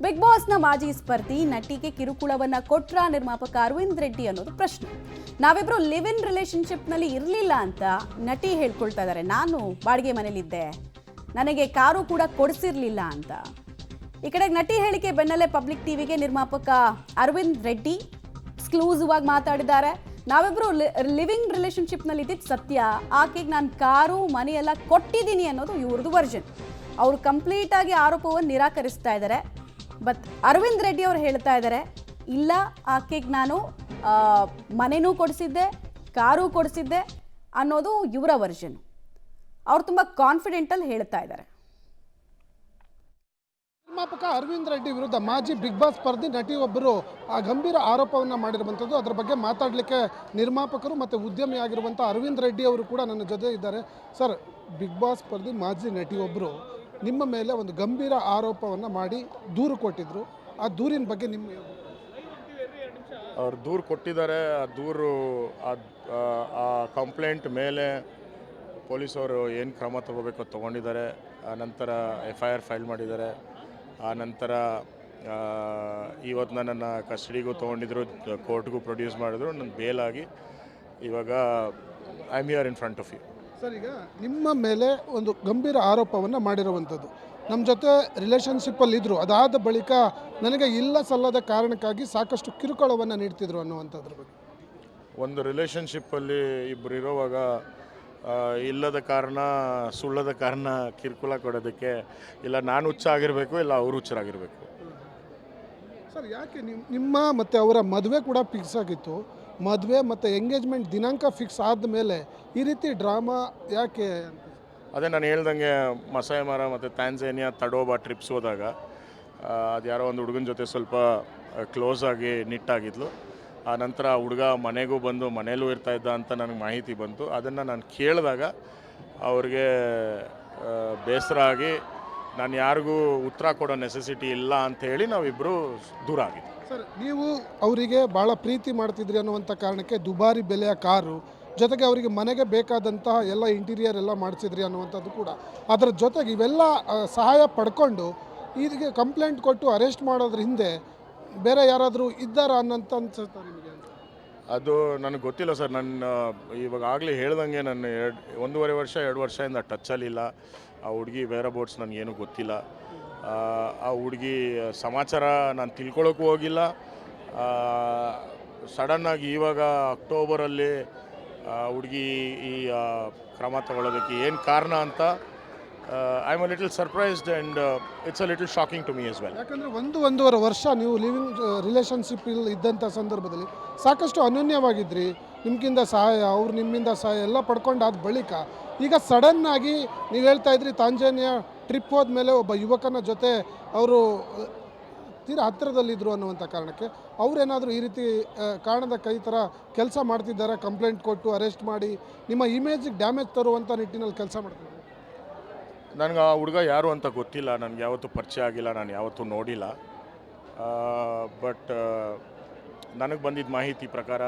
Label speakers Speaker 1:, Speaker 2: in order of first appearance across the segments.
Speaker 1: Big ಬಾಸ್ನ ಮಾಜಿ ಸ್ಪರ್ಧಿ ನಟಿಗೆ ಕಿರುಕುಳವನ್ನ ಕೊಟ್ರ ನಿರ್ಮಾಪಕ ಅರವಿಂದ್ ರೆಡ್ಡಿ ಅನ್ನೋದು ಪ್ರಶ್ನೆ. ನಾವಿಬ್ರು ಲಿವ್ ಇನ್ ರಿಲೇಶನ್ಶಿಪ್ನಲ್ಲಿ ಇರಲಿಲ್ಲ ಅಂತ ನಟಿ ಹೇಳ್ಕೊಳ್ತಾ ಇದ್ದಾರೆ. ನಾನು ಬಾಡಿಗೆ ಮನೇಲಿದ್ದೆ, ನನಗೆ ಕಾರು ಕೂಡ ಕೊಡಿಸಿರ್ಲಿಲ್ಲ ಅಂತ. ಈ ಕಡೆ ನಟಿ ಹೇಳಿಕೆ ಬೆನ್ನಲ್ಲೇ ಪಬ್ಲಿಕ್ ಟಿವಿಗೆ ನಿರ್ಮಾಪಕ ಅರವಿಂದ್ ರೆಡ್ಡಿ ಎಕ್ಸ್ಕ್ಲೂಸಿವ್ ಆಗಿ ಮಾತಾಡಿದ್ದಾರೆ. ನಾವಿಬ್ರು ಲಿವಿಂಗ್ ರಿಲೇಶನ್ಶಿಪ್ನಲ್ಲಿ ಇದ್ದಿದ್ದು ಸತ್ಯ, ಆಕೆಗೆ ನಾನು ಕಾರು ಮನೆಯೆಲ್ಲ ಕೊಟ್ಟಿದ್ದೀನಿ ಅನ್ನೋದು ಇವ್ರದ್ದು ವರ್ಷನ್. ಅವರು ಕಂಪ್ಲೀಟ್ ಆಗಿ ಆರೋಪವನ್ನು ನಿರಾಕರಿಸ್ತಾ ಇದ್ದಾರೆ. ಬಟ್ ಅರವಿಂದ್ ರೆಡ್ಡಿ ಅವರು ಹೇಳ್ತಾ ಇದ್ದಾರೆ, ಇಲ್ಲ ಆಕೆಗೆ ನಾನು ಮನೆನೂ ಕೊಡಿಸಿದ್ದೆ, ಕಾರು ಕೊಡಿಸಿದ್ದೆ ಅನ್ನೋದು ಇವರ ವರ್ಷನ್. ಅವ್ರು ತುಂಬ ಕಾನ್ಫಿಡೆಂಟಲ್ಲಿ ಹೇಳ್ತಾ ಇದ್ದಾರೆ.
Speaker 2: ನಿರ್ಮಾಪಕ ಅರವಿಂದ್ ರೆಡ್ಡಿ ವಿರುದ್ಧ ಮಾಜಿ ಬಿಗ್ ಬಾಸ್ ಸ್ಪರ್ಧಿ ನಟಿಯೊಬ್ಬರು ಗಂಭೀರ ಆರೋಪವನ್ನು ಮಾಡಿರುವಂಥದ್ದು. ಅದರ ಬಗ್ಗೆ ಮಾತಾಡಲಿಕ್ಕೆ ನಿರ್ಮಾಪಕರು ಮತ್ತು ಉದ್ಯಮಿಯಾಗಿರುವಂಥ ಅರವಿಂದ್ ರೆಡ್ಡಿ ಅವರು ಕೂಡ ನನ್ನ ಜೊತೆ ಇದ್ದಾರೆ. ಸರ್, ಬಿಗ್ ಬಾಸ್ ಸ್ಪರ್ಧಿ ಮಾಜಿ ನಟಿಯೊಬ್ಬರು ನಿಮ್ಮ ಮೇಲೆ ಒಂದು ಗಂಭೀರ ಆರೋಪವನ್ನು ಮಾಡಿ ದೂರು ಕೊಟ್ಟಿದ್ರು. ಆ ದೂರಿನ ಬಗ್ಗೆ ನಿಮ್ಮ
Speaker 3: ಅವ್ರು ದೂರು ಕೊಟ್ಟಿದ್ದಾರೆ. ಆ ದೂರು ಆ ಕಂಪ್ಲೇಂಟ್ ಮೇಲೆ ಪೊಲೀಸವರು ಏನು ಕ್ರಮ ತಗೋಬೇಕು ತೊಗೊಂಡಿದ್ದಾರೆ. ಆನಂತರ FIR ಫೈಲ್ ಮಾಡಿದ್ದಾರೆ. ಆನಂತರ ಇವತ್ತು ನನ್ನನ್ನು ಕಸ್ಟಡಿಗೂ ತೊಗೊಂಡಿದ್ರು, ಕೋರ್ಟ್ಗೂ ಪ್ರೊಡ್ಯೂಸ್ ಮಾಡಿದ್ರು. ನನ್ನ ಬೇಲಾಗಿ ಇವಾಗ I am here in front of you.
Speaker 2: Sir, ಈಗ ನಿಮ್ಮ ಮೇಲೆ ಒಂದು ಗಂಭೀರ ಆರೋಪವನ್ನು ಮಾಡಿರುವಂಥದ್ದು, ನಮ್ಮ ಜೊತೆ ರಿಲೇಷನ್ಶಿಪ್ಪಲ್ಲಿ ಇದ್ದರು, ಅದಾದ ಬಳಿಕ ನನಗೆ ಇಲ್ಲ ಸಲ್ಲದ ಕಾರಣಕ್ಕಾಗಿ ಸಾಕಷ್ಟು ಕಿರುಕುಳವನ್ನು ನೀಡ್ತಿದ್ರು ಅನ್ನುವಂಥದ್ರ ಬಗ್ಗೆ.
Speaker 3: ಒಂದು ರಿಲೇಷನ್ಶಿಪ್ಪಲ್ಲಿ ಇಬ್ಬರು ಇರೋವಾಗ ಇಲ್ಲದ ಕಾರಣ, ಸುಳ್ಳದ ಕಾರಣ ಕಿರುಕುಳ ಕೊಡೋದಕ್ಕೆ ಇಲ್ಲ ನಾನು ಹುಚ್ಚಾಗಿರಬೇಕು, ಇಲ್ಲ ಅವರು ಹುಚ್ಚರಾಗಿರಬೇಕು.
Speaker 2: ಸರ್, ಯಾಕೆ ನಿಮ್ಮ ಮತ್ತು ಅವರ ಮದುವೆ ಕೂಡ ಫಿಕ್ಸ್ ಆಗಿತ್ತು, ಮದುವೆ ಮತ್ತು ಎಂಗೇಜ್ಮೆಂಟ್ ದಿನಾಂಕ ಫಿಕ್ಸ್ ಆದ ಮೇಲೆ ಈ ರೀತಿ ಡ್ರಾಮಾ ಯಾಕೆ?
Speaker 3: ಅದೇ ನಾನು ಹೇಳ್ದಂಗೆ ಮಸಾಯ ಮರ ಮತ್ತು ಟ್ಯಾನ್ಜಾನಿಯಾ ತಡೋಬಾ ಟ್ರಿಪ್ಸ್ ಹೋದಾಗ ಅದು ಯಾರೋ ಒಂದು ಹುಡುಗನ ಜೊತೆ ಸ್ವಲ್ಪ ಕ್ಲೋಸ್ ಆಗಿ ನಿಟ್ಟಾಗಿದ್ಲು. ಆ ನಂತರ ಆ ಹುಡುಗ ಮನೆಗೂ ಬಂದು ಮನೇಲೂ ಇರ್ತಾಯಿದ್ದ ಅಂತ ನನಗೆ ಮಾಹಿತಿ ಬಂತು. ಅದನ್ನು ನಾನು ಕೇಳಿದಾಗ ಅವ್ರಿಗೆ ಬೇಸರ ಆಗಿ ನಾನು ಯಾರಿಗೂ ಉತ್ತರ ಕೊಡೋ ನೆಸೆಸಿಟಿ ಇಲ್ಲ ಅಂಥೇಳಿ ನಾವಿಬ್ಬರು ದೂರ ಆಗಿದ್ವಿ.
Speaker 2: ಸರ್, ನೀವು ಅವರಿಗೆ ಭಾಳ ಪ್ರೀತಿ ಮಾಡ್ತಿದ್ರಿ ಅನ್ನುವಂಥ ಕಾರಣಕ್ಕೆ ದುಬಾರಿ ಬೆಲೆಯ ಕಾರು, ಜೊತೆಗೆ ಅವರಿಗೆ ಮನೆಗೆ ಬೇಕಾದಂತಹ ಎಲ್ಲ ಇಂಟೀರಿಯರ್ ಎಲ್ಲ ಮಾಡಿಸಿದ್ರಿ ಅನ್ನುವಂಥದ್ದು ಕೂಡ. ಅದರ ಜೊತೆಗೆ ಇವೆಲ್ಲ ಸಹಾಯ ಪಡ್ಕೊಂಡು ಇದಕ್ಕೆ ಕಂಪ್ಲೇಂಟ್ ಕೊಟ್ಟು ಅರೆಸ್ಟ್ ಮಾಡೋದ್ರ ಹಿಂದೆ ಬೇರೆ ಯಾರಾದರೂ ಇದ್ದಾರಾ ಅನ್ನೋಂಥ ಅನ್ಸುತ್ತೆ ನಿಮಗೆ?
Speaker 3: ಅದು ನನಗೆ ಗೊತ್ತಿಲ್ಲ ಸರ್. ನನ್ನ ಇವಾಗ ಆಗಲೇ ಹೇಳ್ದಂಗೆ ನಾನು 1.5 ವರ್ಷ 2 ವರ್ಷದಿಂದ ಟಚ್ಚಲ್ಲಿಲ್ಲ. ಆ ಹುಡುಗಿ ವೇರ್ ಅಬೌಟ್ಸ್ ನನಗೇನು ಗೊತ್ತಿಲ್ಲ. ಆ ಹುಡುಗಿ ಸಮಾಚಾರ ನಾನು ತಿಳ್ಕೊಳ್ಳೋಕ್ಕೂ ಹೋಗಿಲ್ಲ. ಸಡನ್ನಾಗಿ ಇವಾಗ ಅಕ್ಟೋಬರಲ್ಲಿ ಹುಡುಗಿ ಈ ಕ್ರಮ ತಗೊಳ್ಳೋದಕ್ಕೆ ಏನು ಕಾರಣ ಅಂತ I am a little surprised and it's a little shocking to me as well.
Speaker 2: ಯಾಕಂದರೆ 1.5 ವರ್ಷ ನೀವು ಲಿವಿಂಗ್ ರಿಲೇಷನ್ಶಿಪ್ ಇದ್ದಂಥ ಸಂದರ್ಭದಲ್ಲಿ ಸಾಕಷ್ಟು ಅನನ್ಯವಾಗಿದ್ರಿ. ನಿಮ್ಗಿಂದ ಸಹಾಯ, ಅವ್ರು ನಿಮ್ಮಿಂದ ಸಹಾಯ ಎಲ್ಲ ಪಡ್ಕೊಂಡಾದ ಬಳಿಕ ಈಗ ಸಡನ್ನಾಗಿ ನೀವು ಹೇಳ್ತಾ ಇದ್ರಿ ತಾಂಜಾನಿಯಾ ಟ್ರಿಪ್ ಹೋದ್ಮೇಲೆ ಒಬ್ಬ ಯುವಕನ ಜೊತೆ ಅವರು ತೀರಾ ಹತ್ತಿರದಲ್ಲಿದ್ದರು ಅನ್ನುವಂಥ ಕಾರಣಕ್ಕೆ ಅವರೇನಾದರೂ ಈ ರೀತಿ ಕಾರಣದ ಕೈ ಥರ ಕೆಲಸ ಮಾಡ್ತಿದ್ದಾರೆ, ಕಂಪ್ಲೇಂಟ್ ಕೊಟ್ಟು ಅರೆಸ್ಟ್ ಮಾಡಿ ನಿಮ್ಮ ಇಮೇಜಿಗೆ ಡ್ಯಾಮೇಜ್ ತರುವಂಥ ನಿಟ್ಟಿನಲ್ಲಿ ಕೆಲಸ ಮಾಡ್ತಿದ್ದಾರೆ?
Speaker 3: ನನಗೆ ಆ ಹುಡುಗ ಯಾರು ಅಂತ ಗೊತ್ತಿಲ್ಲ, ನನಗೆ ಯಾವತ್ತೂ ಪರಿಚಯ ಆಗಿಲ್ಲ, ನಾನು ಯಾವತ್ತೂ ನೋಡಿಲ್ಲ. ಬಟ್ ನನಗೆ ಬಂದಿದ್ದ ಮಾಹಿತಿ ಪ್ರಕಾರ,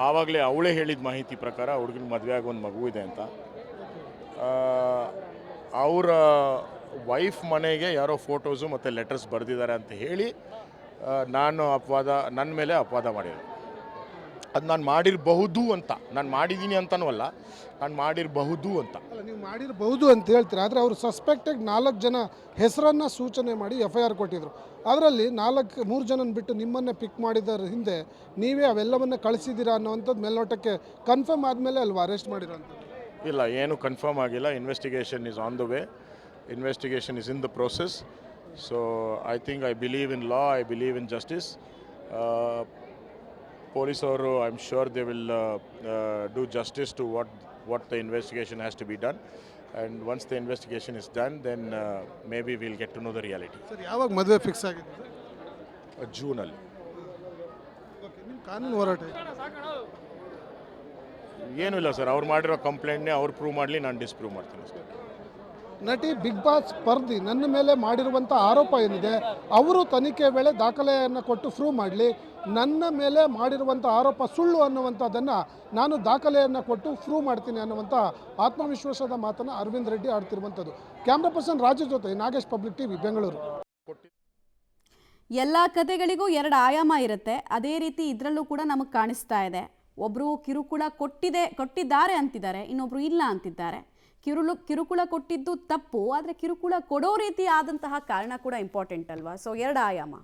Speaker 3: ಆವಾಗಲೇ ಅವಳೇ ಹೇಳಿದ ಮಾಹಿತಿ ಪ್ರಕಾರ ಹುಡುಗನ ಮದುವೆ ಆಗಿ ಒಂದು ಮಗು ಇದೆ ಅಂತ. ಅವರ ವೈಫ್ ಮನೆಗೆ ಯಾರೋ ಫೋಟೋಸು ಮತ್ತು ಲೆಟರ್ಸ್ ಬರೆದಿದ್ದಾರೆ ಅಂತ ಹೇಳಿ ನನ್ನ ಮೇಲೆ ಅಪವಾದ ಮಾಡಿದ್ರು. ಅದು ನಾನು ಮಾಡಿರಬಹುದು ಅಂತ, ನಾನು ಮಾಡಿದ್ದೀನಿ ಅಂತನೂ ಅಲ್ಲ, ನಾನು ಮಾಡಿರಬಹುದು ಅಂತ.
Speaker 2: ನೀವು ಮಾಡಿರಬಹುದು ಅಂತ ಹೇಳ್ತೀರಾ, ಆದರೆ ಅವರು ಸಸ್ಪೆಕ್ಟೆಡ್ 4 ಜನ ಹೆಸರನ್ನು ಸೂಚನೆ ಮಾಡಿ FIR ಕೊಟ್ಟಿದ್ರು. ಅದರಲ್ಲಿ 3 ಜನನ ಬಿಟ್ಟು ನಿಮ್ಮನ್ನೇ ಪಿಕ್ ಮಾಡಿದರ ಹಿಂದೆ ನೀವೇ ಅವೆಲ್ಲವನ್ನ ಕಳಿಸಿದ್ದೀರಾ ಅನ್ನೋವಂಥದ್ದು ಮೇಲ್ನೋಟಕ್ಕೆ ಕನ್ಫರ್ಮ್ ಆದಮೇಲೆ ಅಲ್ವಾ ಅರೆಸ್ಟ್ ಮಾಡಿರೋಂಥದ್ದು?
Speaker 3: ಇಲ್ಲ, ಏನು ಕನ್ಫರ್ಮ್ ಆಗಿಲ್ಲ. Investigation is on the way. Investigation is in the process. So I believe in law, I believe in justice. ಪೊಲೀಸವರು I am sure they will do justice to what the investigation has to be done, and once the investigation is done, then maybe we'll get to know the reality.
Speaker 2: Sir, ಯಾವಾಗ ಮದುವೆ fix ಆಗಿದೆ?
Speaker 3: ಜೂನಲ್ಲಿ.
Speaker 2: Okay, ನಿಮ್ಮ ಕಾನೂನು ಹೋರಾಟ
Speaker 3: ಏನೂ ಇಲ್ಲ sir. ಅವ್ರು ಮಾಡಿರೋ ಕಂಪ್ಲೇಂಟ್ನೇ ಅವ್ರು ಪ್ರೂವ್ ಮಾಡಲಿ, ನಾನು ಡಿಸ್ಪ್ರೂವ್ ಮಾಡ್ತೀನಿ ಸರ್.
Speaker 2: ನಟಿ ಬಿಗ್ ಬಾಸ್ ಸ್ಪರ್ಧಿ ನನ್ನ ಮೇಲೆ ಮಾಡಿರುವಂಥ ಆರೋಪ ಏನಿದೆ, ಅವರು ತನಿಖೆ ವೇಳೆ ದಾಖಲೆಯನ್ನು ಕೊಟ್ಟು ಪ್ರೂವ್ ಮಾಡಲಿ, ನನ್ನ ಮೇಲೆ ಮಾಡಿರುವಂಥ ಆರೋಪ ಸುಳ್ಳು ಅನ್ನುವಂಥದ್ದನ್ನು ನಾನು ದಾಖಲೆಯನ್ನು ಕೊಟ್ಟು ಪ್ರೂವ್ ಮಾಡ್ತೀನಿ ಅನ್ನುವಂಥ ಆತ್ಮವಿಶ್ವಾಸದ ಮಾತನ್ನು ಅರವಿಂದ್ ರೆಡ್ಡಿ ಆಡ್ತಿರುವಂಥದ್ದು. ಕ್ಯಾಮ್ರಾ ಪರ್ಸನ್ ರಾಜು ಜೊತೆ ನಾಗೇಶ್, ಪಬ್ಲಿಕ್ ಟಿವಿ, ಬೆಂಗಳೂರು.
Speaker 1: ಎಲ್ಲ ಕತೆಗಳಿಗೂ ಎರಡು ಆಯಾಮ ಇರುತ್ತೆ. ಅದೇ ರೀತಿ ಇದರಲ್ಲೂ ಕೂಡ ನಮಗೆ ಕಾಣಿಸ್ತಾ ಇದೆ. ಒಬ್ಬರು ಕಿರುಕುಳ ಕೊಟ್ಟಿದ್ದಾರೆ ಅಂತಿದ್ದಾರೆ, ಇನ್ನೊಬ್ರು ಇಲ್ಲ ಅಂತಿದ್ದಾರೆ. ಕಿರುಕುಳ ಕೊಟ್ಟಿದ್ದು ತಪ್ಪು, ಆದರೆ ಕಿರುಕುಳ ಕೊಡೋ ರೀತಿ ಆದಂತಹ ಕಾರಣ ಕೂಡ ಇಂಪಾರ್ಟೆಂಟ್ ಅಲ್ವಾ? ಸೊ ಎರಡು ಆಯಾಮ.